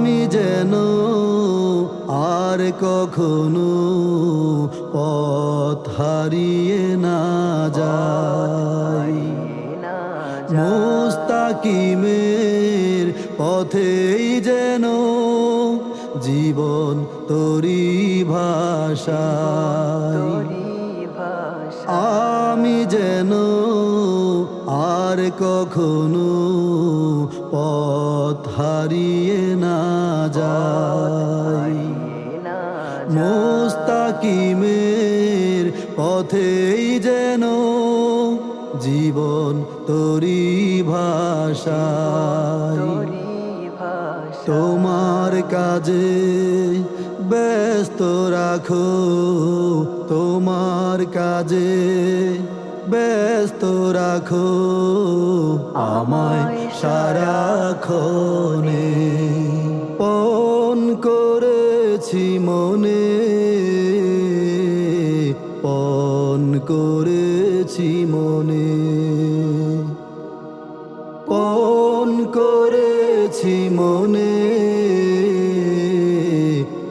আমি যেন আর কখনো পথ হারিয়ে না যাই, মুস্তাকিমের পথেই যেন জীবন তোরি ভাষায়। আমি যেন আর কখনো পথ হারিয়ে না যাই, মুস্তাকিমের পথেই যেন জীবন তোরি ভাষায়। তোমার কাজে ব্যস্ত রাখো, তোমার কাজে ব্যস্ত রাখো আমায় সারাক্ষণে। পণ করেছি মনে, পণ করেছি মনে, পণ করেছি মনে,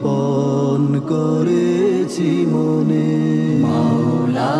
পণ করেছি মনে। মাওলা